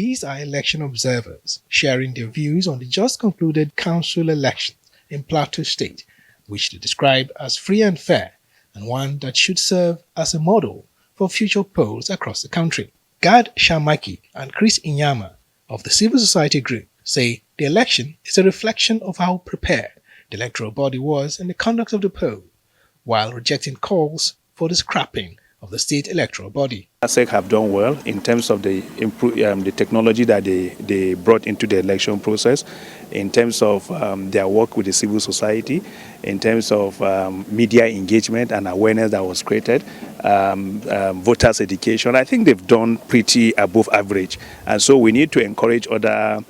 These are election observers sharing their views on the just concluded council elections in Plateau State, which they describe as free and fair and one that should serve as a model for future polls across the country. Gad Shamaki and Chris Inyama of the civil society group say the election is a reflection of how prepared the electoral body was in the conduct of the poll, while rejecting calls for the scrapping of the state electoral body. SEC have done well in terms of the technology that they brought into the election process, in terms of their work with the civil society, in terms of media engagement and awareness that was created, voters' education. I think they've done pretty above average. And so we need to encourage other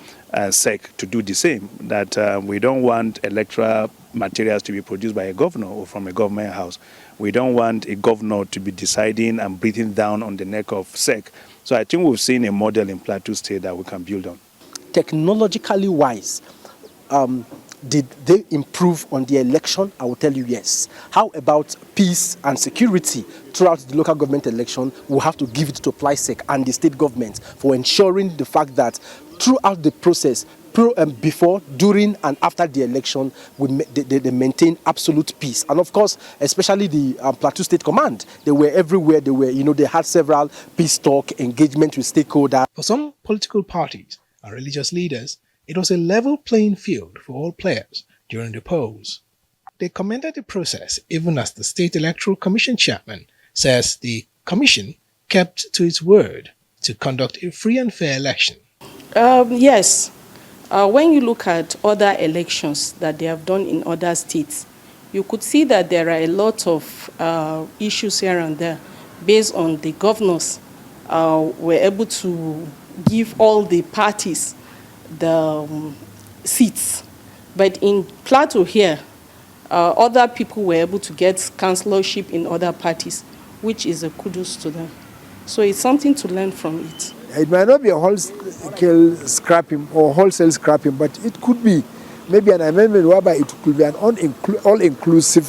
SEC to do the same, that we don't want electoral materials to be produced by a governor or from a government house. We don't want a governor to be deciding and breathing down on the neck of SEC. So I think we've seen a model in Plateau State that we can build on. Technologically wise, did they improve on the election? I will tell you yes. How about peace and security throughout the local government election? We'll have to give it to PLISEC and the state government for ensuring the fact that throughout the process, before, during, and after the election, they maintain absolute peace. And of course, especially the Plateau State Command, they were everywhere. They had several peace talk, engagement with stakeholders. For some political parties and religious leaders, it was a level playing field for all players during the polls. They commended the process, even as the State Electoral Commission chairman says the commission kept to its word to conduct a free and fair election. Yes. When you look at other elections that they have done in other states, you could see that there are a lot of issues here and there based on the governors were able to give all the parties the seats. But in Plateau here, other people were able to get councillorship in other parties, which is a kudos to them. So it's something to learn from it. It might not be a wholesale scrapping or wholesale scrapping, but it could be maybe an amendment whereby it could be an all-inclusive,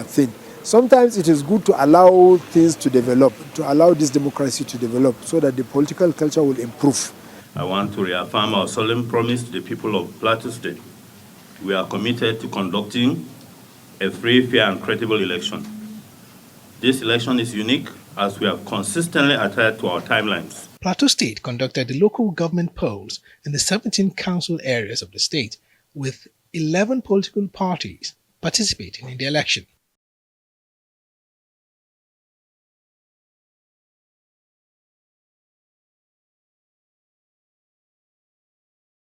thing. Sometimes it is good to allow things to develop, to allow this democracy to develop, so that the political culture will improve. I want to reaffirm our solemn promise to the people of Plateau State. We are committed to conducting a free, fair, and credible election. This election is unique, as we have consistently adhered to our timelines. Plateau State conducted the local government polls in the 17 council areas of the state, with 11 political parties participating in the election.